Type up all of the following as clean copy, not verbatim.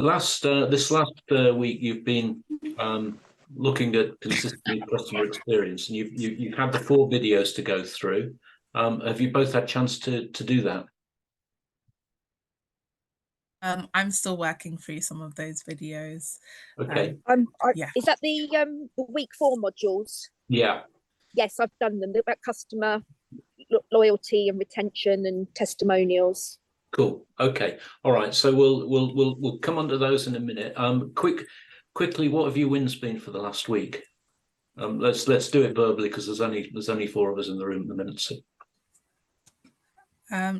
This last week, you've been looking at consistent customer experience, and you've had the 4 videos to go through. Have you both had a chance to do that? I'm still working through some of those videos. Okay. Yeah. Is that the week 4 modules? Yeah. Yes, I've done them. They're about customer loyalty and retention and testimonials. Cool. Okay. All right. So we'll come on to those in a minute. Quickly, what have your wins been for the last week? Let's do it verbally because there's only 4 of us in the room at the minute. So.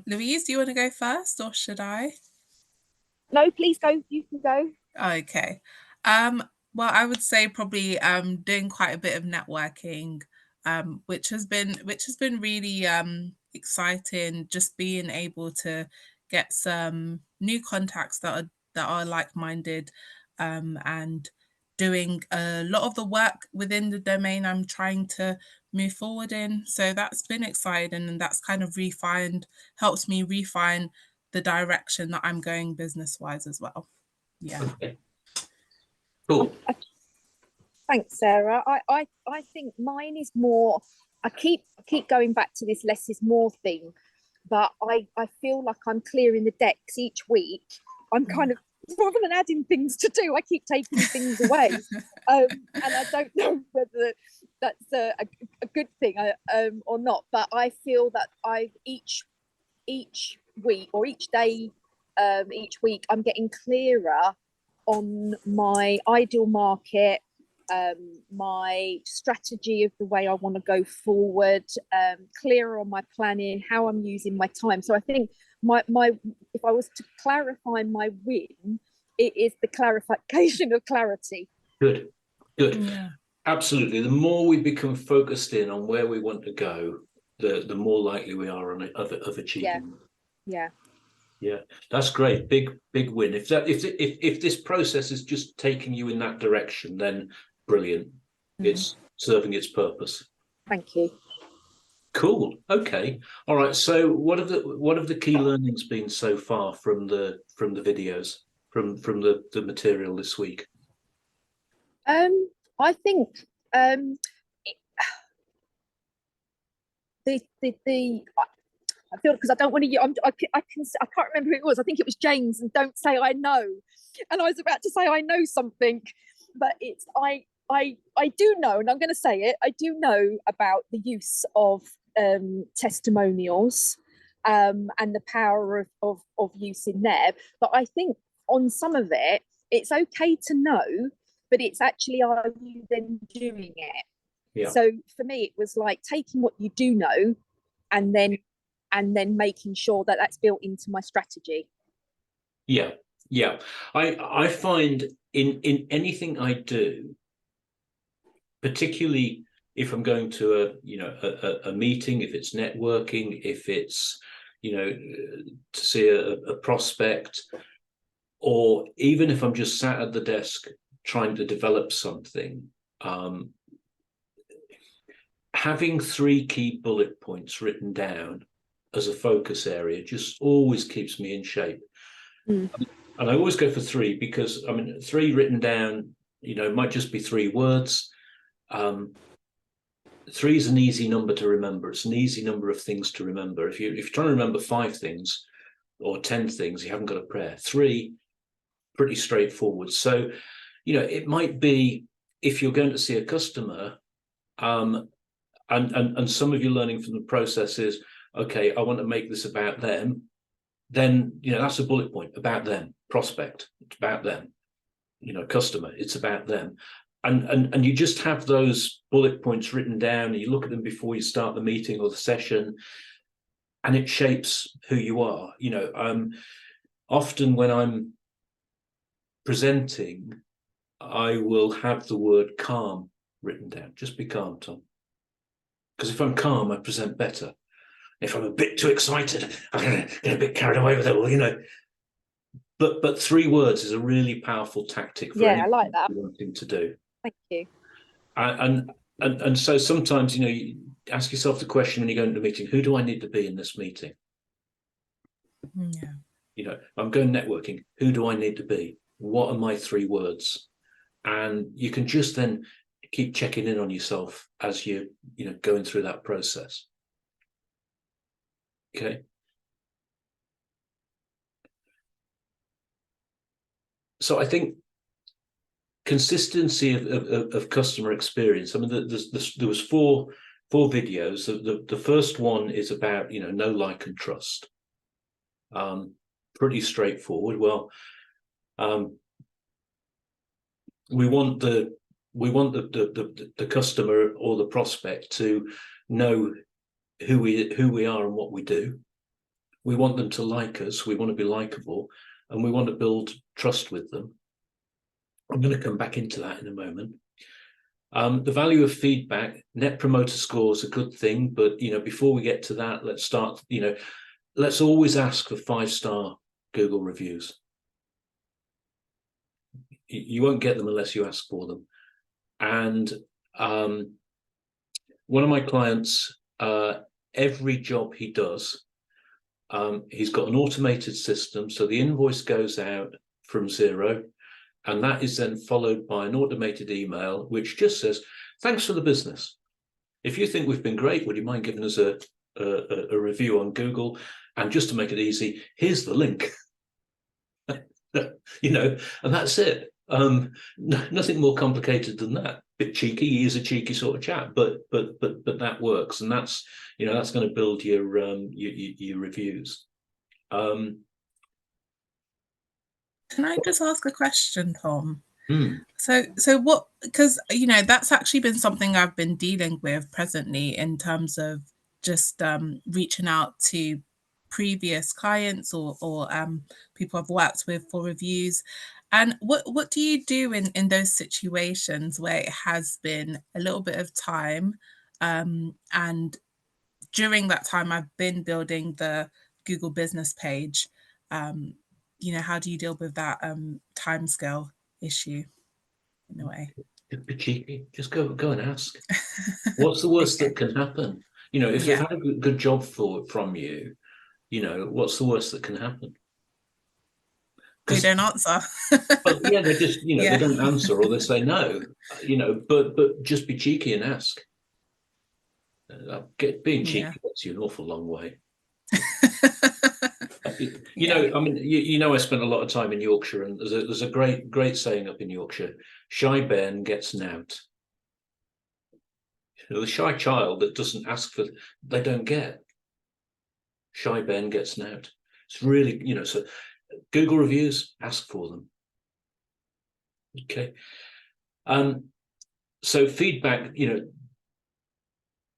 Louise, do you want to go first, or should I? No, please go. You can go. Okay. Well, I would say probably doing quite a bit of networking, which has been really exciting. Just being able to get some new contacts that are like-minded, and doing a lot of the work within the domain I'm trying to move forward in. So that's been exciting, and that's kind of helps me refine the direction that I'm going business-wise as well. Yeah. Okay. Cool. Thanks, Sarah. I think mine is more. I keep going back to this less is more thing, but I feel like I'm clearing the decks each week. I'm kind of, rather than adding things to do, I keep taking things away, and I don't know whether that's a good thing or not. But I feel that each week or each day, each week, I'm getting clearer on my ideal market, my strategy of the way I want to go forward, clearer on my planning, how I'm using my time. So I think my if I was to clarify my win, it is the clarification of clarity. Good. Yeah. Absolutely. The more we become focused in on where we want to go, the more likely we are of achieving. Yeah, that's great. Big win. If this process is just taking you in that direction, then brilliant. It's serving its purpose. Thank you. Cool. Okay. All right. So what have the key learnings been so far from the videos, from the material this week? I think I feel, because I don't want to. I can't remember who it was. I think it was James. And don't say I know. And I was about to say I know something, but it's I do know, and I'm going to say it. I do know about the use of testimonials, and the power of use in there. But I think on some of it, it's okay to know, but it's actually, are you then doing it? Yeah. So for me, it was like taking what you do know, and then making sure that that's built into my strategy. Yeah. I find in anything I do, particularly if I'm going to a meeting, if it's networking, if it's to see a prospect, or even if I'm just sat at the desk trying to develop something, having 3 key bullet points written down as a focus area just always keeps me in shape. And I always go for 3 because 3 written down, it might just be 3 words. 3 is an easy number to remember. It's an easy number of things to remember. If you're trying to remember 5 things or 10 things, you haven't got a prayer. 3, pretty straightforward. So, it might be, if you're going to see a customer, and some of your learning from the process is, okay, I want to make this about them, then that's a bullet point. About them. Prospect, it's about them. Customer, it's about them. And you just have those bullet points written down, and you look at them before you start the meeting or the session, and it shapes who you are. Often when I'm presenting, I will have the word calm written down. Just be calm, Tom. Because if I'm calm, I present better. If I'm a bit too excited, I'm going to get a bit carried away with it all, But 3 words is a really powerful tactic for I like that. wanting to do. Thank you. And so sometimes, you ask yourself the question when you go into a meeting: who do I need to be in this meeting? Yeah. I'm going networking. Who do I need to be? What are my 3 words? And you can just then keep checking in on yourself as you're, going through that process. Okay. So I think consistency of customer experience. I mean, there was four videos. The first one is about, know, like, and trust. Pretty straightforward. Well, we want the customer or the prospect to know who we are and what we do. We want them to like us. We want to be likable, and we want to build trust with them. I'm going to come back into that in a moment. The value of feedback. Net promoter score is a good thing, but before we get to that, let's start. Let's always ask for 5-star Google reviews. You won't get them unless you ask for them. And one of my clients, every job he does, he's got an automated system. So the invoice goes out from Xero, and that is then followed by an automated email, which just says, thanks for the business. If you think we've been great, would you mind giving us a review on Google? And just to make it easy, here's the link. And that's it. Nothing more complicated than that. Bit cheeky. He is a cheeky sort of chap, but that works, and that's that's going to build your reviews. Can I just ask a question, Tom? So what? Because that's actually been something I've been dealing with presently in terms of just reaching out to previous clients or people I've worked with for reviews. And what do you do in those situations where it has been a little bit of time, and during that time I've been building the Google business page? How do you deal with that timescale issue in a way? Be cheeky. Just go and ask. What's the worst that can happen? If they've had a good job from you, what's the worst that can happen? They don't answer. Well, yeah, they just, they don't answer, or they say no, but just be cheeky and ask. Being cheeky gets you an awful long way. I mean, I spent a lot of time in Yorkshire, and there's a great saying up in Yorkshire: shy bairn gets nout. The shy child that doesn't ask for, they don't get. Shy bairn gets nout. It's really, so Google reviews, ask for them. Okay. So feedback,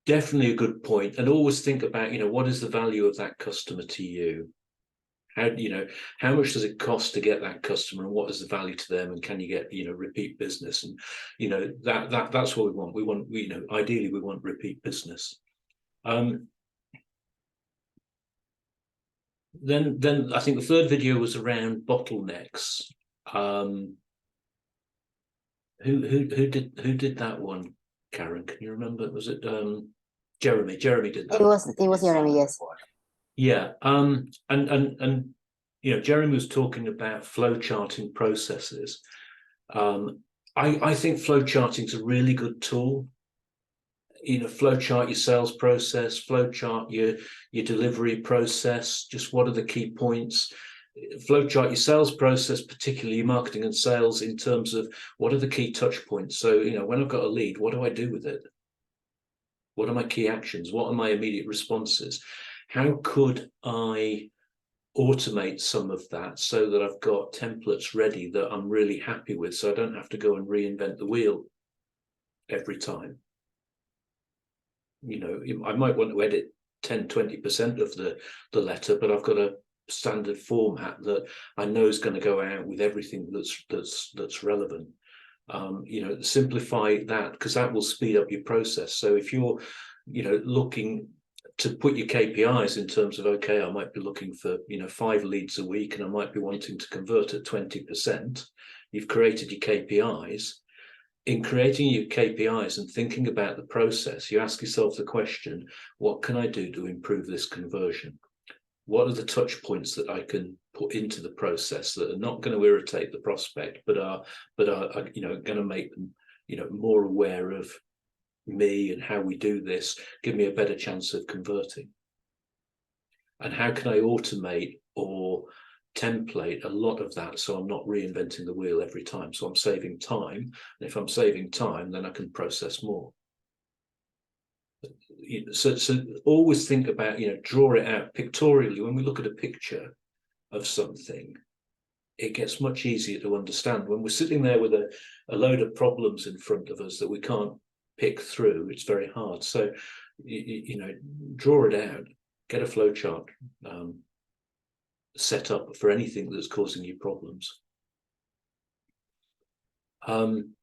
definitely a good point. And always think about, what is the value of that customer to you? How much does it cost to get that customer, and what is the value to them, and can you get repeat business? And that's what we want. We want, ideally we want repeat business. Then I think the third video was around bottlenecks. Who did that one? Karen, can you remember? Was it Jeremy? Jeremy did that. It was Jeremy, yes. Yeah. And Jeremy was talking about flow charting processes. I think flow charting is a really good tool. Flow chart your sales process, flow chart your delivery process. Just what are the key points? Flow chart your sales process, particularly your marketing and sales, in terms of what are the key touch points. So, when I've got a lead, what do I do with it? What are my key actions? What are my immediate responses? How could I automate some of that so that I've got templates ready that I'm really happy with, so I don't have to go and reinvent the wheel every time? I might want to edit 10-20% of the letter, but I've got a standard format that I know is going to go out with everything that's relevant. Simplify that, because that will speed up your process. So if you're looking to put your KPIs in terms of, okay, I might be looking for 5 leads a week, and I might be wanting to convert at 20%. You've created your KPIs. In creating your KPIs and thinking about the process, you ask yourself the question, what can I do to improve this conversion? What are the touch points that I can put into the process that are not going to irritate the prospect, but are going to make them, more aware of me and how we do this, give me a better chance of converting? And how can I automate or template a lot of that so I'm not reinventing the wheel every time? So I'm saving time. And if I'm saving time, then I can process more. So always think about, draw it out pictorially. When we look at a picture of something, it gets much easier to understand. When we're sitting there with a load of problems in front of us that we can't pick through, it's very hard. So, draw it out, get a flow chart set up for anything that's causing you problems. And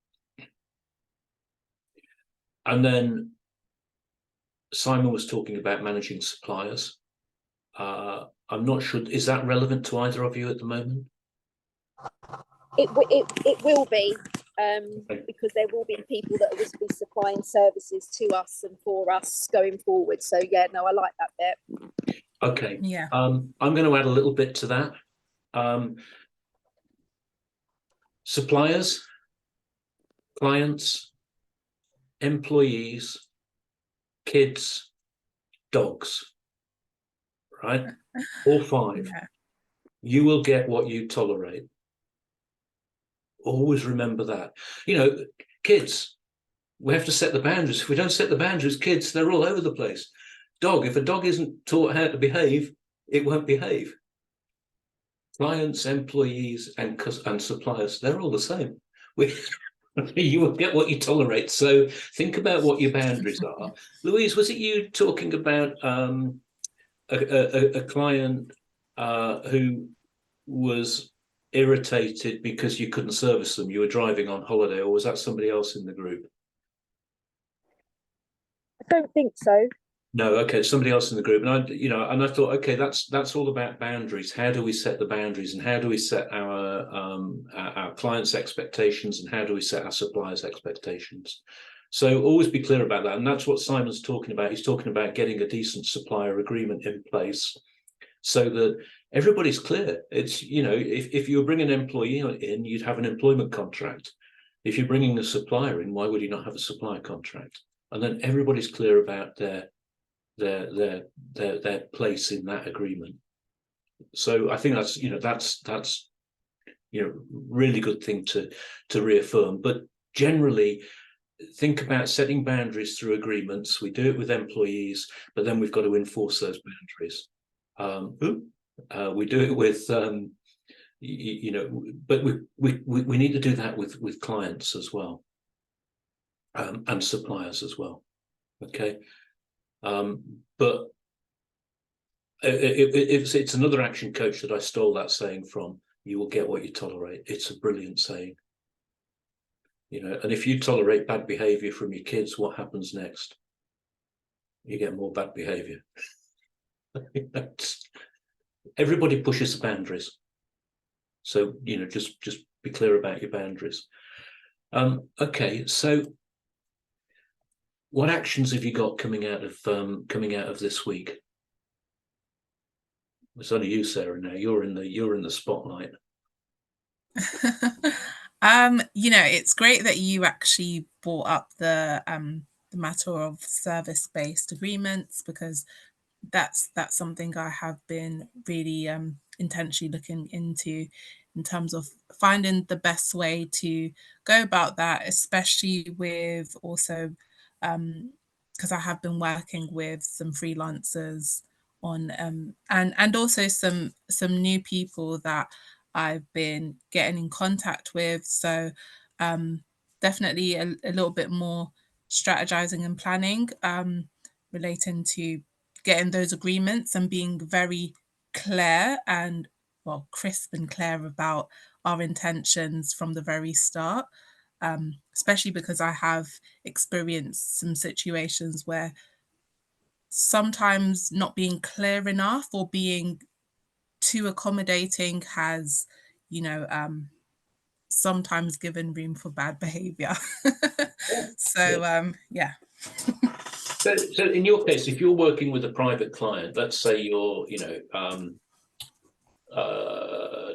then Simon was talking about managing suppliers. I'm not sure, is that relevant to either of you at the moment? It will be, because there will be people that will be supplying services to us and for us going forward. So yeah, no, I like that bit. Okay. Yeah. I'm going to add a little bit to that. Suppliers, clients, employees, kids, dogs, right? All five. Yeah. You will get what you tolerate. Always remember that. Kids, we have to set the boundaries. If we don't set the boundaries, kids, they're all over the place. Dog, if a dog isn't taught how to behave, it won't behave. Clients, employees, and suppliers, they're all the same. You will get what you tolerate. So think about what your boundaries are. Louise, was it you talking about a client who was irritated because you couldn't service them? You were driving on holiday, or was that somebody else in the group? I don't think so. No, okay, somebody else in the group. And I thought, okay, that's all about boundaries. How do we set the boundaries, and how do we set our clients' expectations, and how do we set our suppliers' expectations? So always be clear about that. And that's what Simon's talking about. He's talking about getting a decent supplier agreement in place so that everybody's clear. It's, if you bring an employee in, you'd have an employment contract. If you're bringing a supplier in, why would you not have a supplier contract? And then everybody's clear about their place in that agreement. So I think that's really good thing to reaffirm. But generally, think about setting boundaries through agreements. We do it with employees, but then we've got to enforce those boundaries. We do it with but we need to do that with clients as well, and suppliers as well. Okay. But it's another action coach that I stole that saying from. You will get what you tolerate. It's a brilliant saying. And if you tolerate bad behavior from your kids, what happens next? You get more bad behavior. Everybody pushes the boundaries. So, just be clear about your boundaries. Okay, so what actions have you got coming out of this week? It's only you, Sarah. Now you're in the spotlight. It's great that you actually brought up the matter of service-based agreements, because that's something I have been really intentionally looking into in terms of finding the best way to go about that, especially with also because I have been working with some freelancers on and also some new people that I've been getting in contact with. So definitely a little bit more strategizing and planning relating to getting those agreements and being very clear and crisp and clear about our intentions from the very start. Especially because I have experienced some situations where sometimes not being clear enough or being too accommodating has, sometimes given room for bad behavior. So, yeah. So in your case, if you're working with a private client, let's say you're,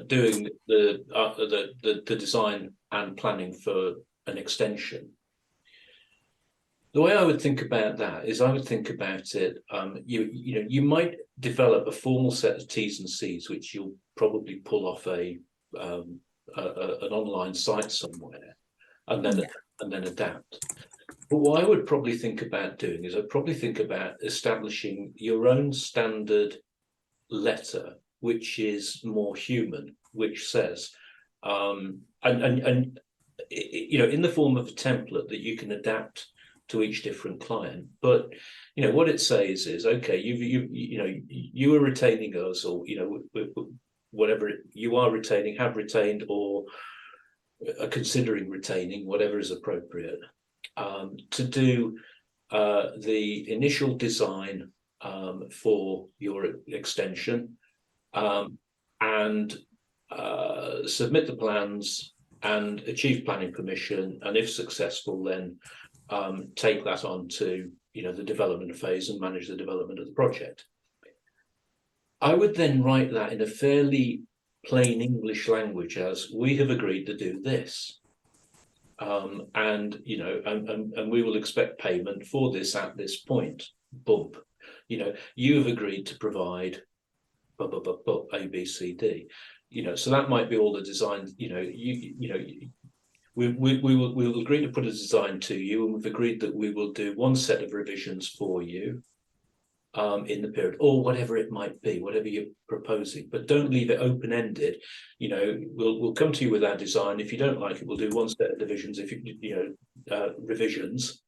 doing the design and planning for an extension. The way I would think about that is I would think about it, you might develop a formal set of T's and C's, which you'll probably pull off an online site somewhere, and then adapt. But what I would probably think about doing is I'd probably think about establishing your own standard letter, which is more human, which says, in the form of a template that you can adapt to each different client. But what it says is, okay, you are retaining us, or whatever you are retaining, have retained, or are considering retaining, whatever is appropriate, to do the initial design for your extension, and submit the plans and achieve planning permission, and if successful, then take that on to the development phase and manage the development of the project. I would then write that in a fairly plain English language as, we have agreed to do this, and we will expect payment for this at this point. Bump. You have agreed to provide A, B, C, D. So that might be all the design. We will agree to put a design to you, and we've agreed that we will do one set of revisions for you in the period, or whatever it might be, whatever you're proposing. But don't leave it open-ended. We'll come to you with our design. If you don't like it, we'll do one set of revisions. Revisions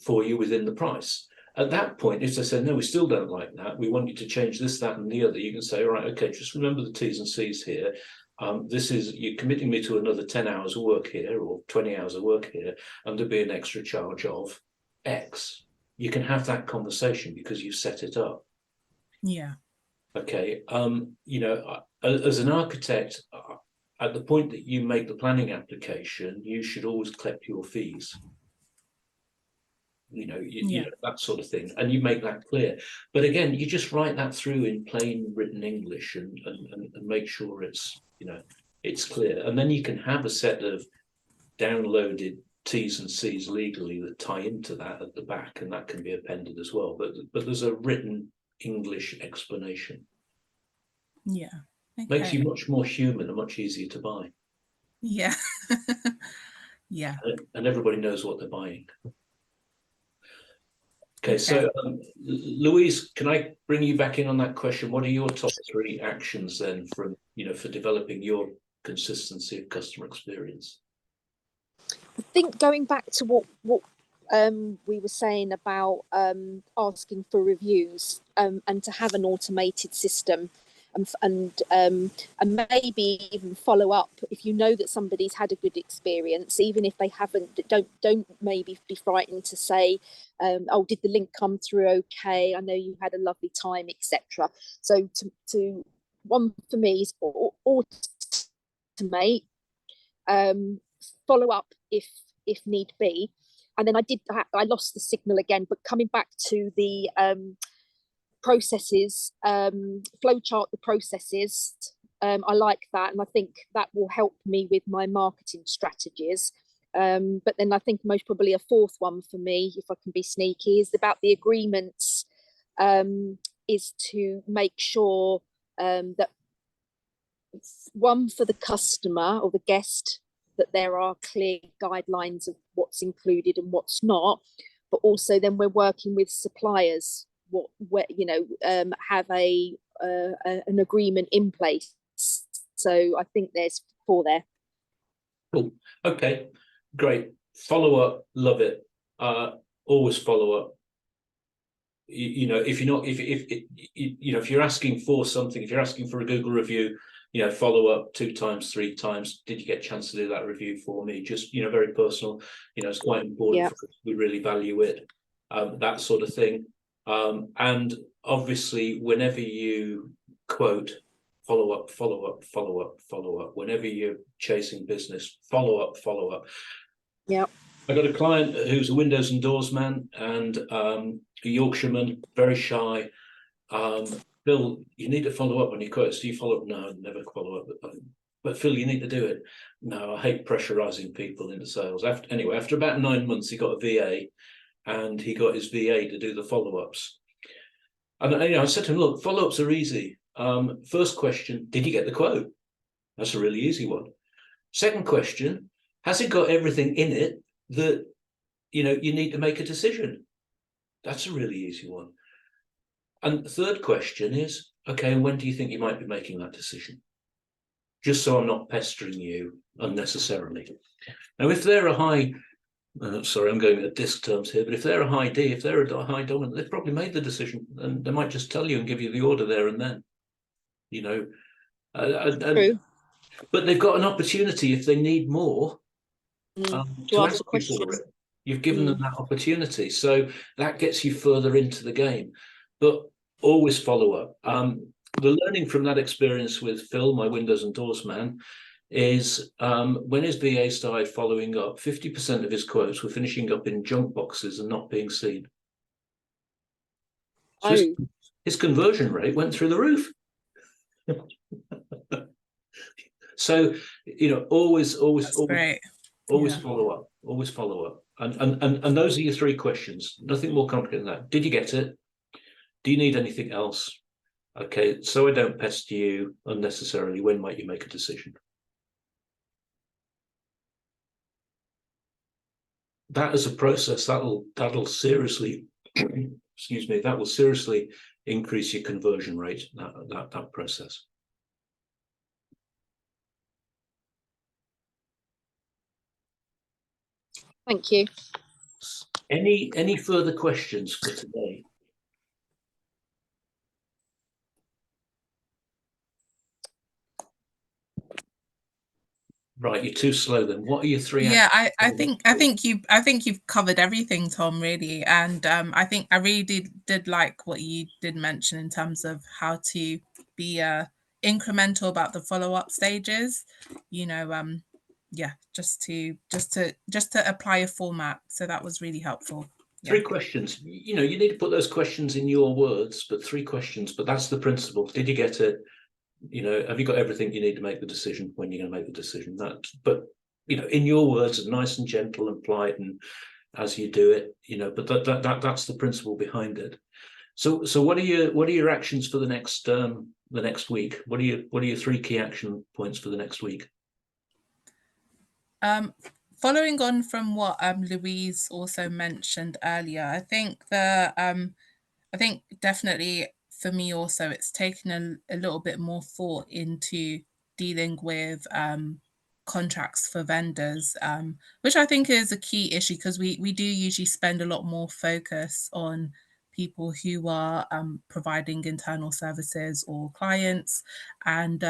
for you within the price. At that point, if they say, no, we still don't like that, we want you to change this, that, and the other, you can say, all right, okay, just remember the T's and C's here. This is, you're committing me to another 10 hours of work here, or 20 hours of work here, and there'll be an extra charge of X. You can have that conversation because you set it up. Yeah. Okay. As an architect, at the point that you make the planning application, you should always collect your fees. That sort of thing, and you make that clear. But again, you just write that through in plain written English and make sure it's it's clear, and then you can have a set of downloaded T's and C's legally that tie into that at the back, and that can be appended as well. But there's a written English explanation. Yeah. Okay. Makes you much more human and much easier to buy. Yeah. Yeah. And everybody knows what they're buying. Okay, so Louise, can I bring you back in on that question? What are your top 3 actions then for developing your consistency of customer experience? I think going back to what we were saying about asking for reviews, and to have an automated system, and maybe even follow up if you know that somebody's had a good experience, even if they haven't. Don't maybe be frightened to say, oh, did the link come through okay? I know you had a lovely time, etc. So to one for me is automate, follow up if need be. And then I lost the signal again, but coming back to the processes, flowchart the processes. I like that, and I think that will help me with my marketing strategies. But then I think most probably a 4th one for me, if I can be sneaky, is about the agreements, is to make sure that, one, for the customer or the guest, that there are clear guidelines of what's included and what's not, but also then we're working with suppliers, have an agreement in place. So I think there's 4 there. Cool. Okay, great. Follow up, love it. Always follow up. If you're asking for something, if you're asking for a Google review, follow up 2 times, 3 times. Did you get a chance to do that review for me? Just, very personal. It's quite important. For us. We really value it. That sort of thing. And obviously, whenever you quote, follow up, follow up, follow up, follow up. Whenever you're chasing business, follow up, follow up. Yeah. I got a client who's a windows and doors man and a Yorkshireman, very shy. Phil, you need to follow up on your quotes. Do you follow up? No, never follow up. But Phil, you need to do it. No, I hate pressurizing people into sales. After about 9 months, he got a VA, and he got his VA to do the follow-ups. And I said to him, look, follow-ups are easy. First question, did you get the quote? That's a really easy one. Second question, has it got everything in it that you need to make a decision? That's a really easy one. And the third question is, okay, when do you think you might be making that decision? Just so I'm not pestering you unnecessarily. Now, if they're a high, sorry, I'm going at disc terms here, but if they're a high D, if they're a high dominant, they've probably made the decision, and they might just tell you and give you the order there and then. True. But they've got an opportunity if they need more to ask you for it. You've given them that opportunity, so that gets you further into the game. But always follow up. The learning from that experience with Phil, my windows and doors man, is when his VA started following up, 50% of his quotes were finishing up in junk boxes and not being seen. So his conversion rate went through the roof. So always follow up. Always follow up. And those are your 3 questions. Nothing more complicated than that. Did you get it? Do you need anything else? Okay, so I don't pester you unnecessarily. When might you make a decision? That is a process that'll seriously, excuse me, that will seriously increase your conversion rate. That process. Thank you. Any further questions for today? Right, you're too slow then. What are your 3 Yeah, I think you've covered everything, Tom, really. And I think I really did like what you did mention in terms of how to be incremental about the follow-up stages. Yeah, just to apply a format. So that was really helpful. 3 questions. You need to put those questions in your words, but 3 questions. But that's the principle. Did you get it? Have you got everything you need to make the decision? When you're going to make the decision? But in your words, nice and gentle and polite, and as you do it, But that's the principle behind it. So what are your actions for the next week? What are your 3 key action points for the next week? Following on from what Louise also mentioned earlier, I think definitely for me also, it's taken a little bit more thought into dealing with contracts for vendors, which I think is a key issue, because we do usually spend a lot more focus on people who are providing internal services or clients, and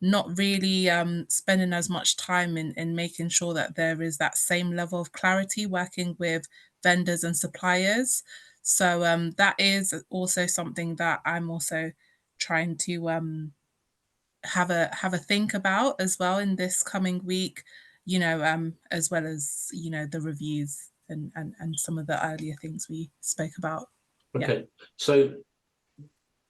not really spending as much time in making sure that there is that same level of clarity working with vendors and suppliers. So that is also something that I'm also trying to have a think about as well in this coming week, as well as the reviews and some of the earlier things we spoke about. Okay, yeah. So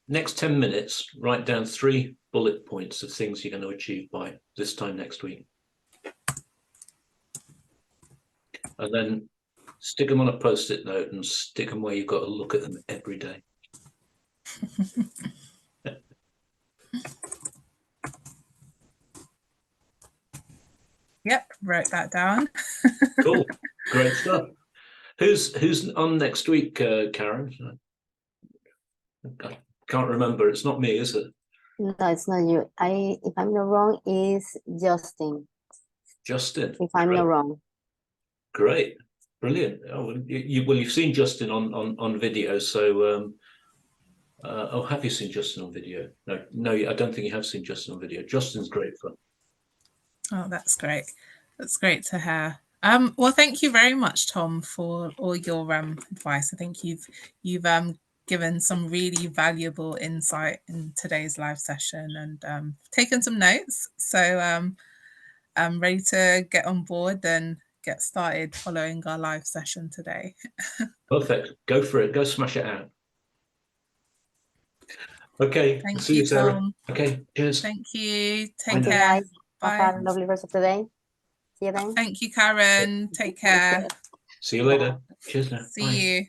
next 10 minutes, write down 3 bullet points of things you're going to achieve by this time next week, and then stick them on a post-it note and stick them where you've got to look at them every day. Yep, wrote that down. Cool, great stuff. Who's on next week, Karen? I can't remember. It's not me, is it? No, it's not you. If I'm not wrong, is Justin. Justin. If I'm not wrong. Great, brilliant. Oh, you've seen Justin on video, so have you seen Justin on video? No, I don't think you have seen Justin on video. Justin's great fun. Oh, that's great. That's great to hear. Well, thank you very much, Tom, for all your advice. I think you've given some really valuable insight in today's live session, and taken some notes. So I'm ready to get on board and get started following our live session today. Perfect. Go for it. Go smash it out. Okay. Thank See you, you, Sarah. Tom. Okay. Cheers. Thank you. Take Thank you, care. guys. Have Bye. a lovely rest of the day. See you then. Thank you, Karen. Take care. See you later. Cheers now. See Bye. you.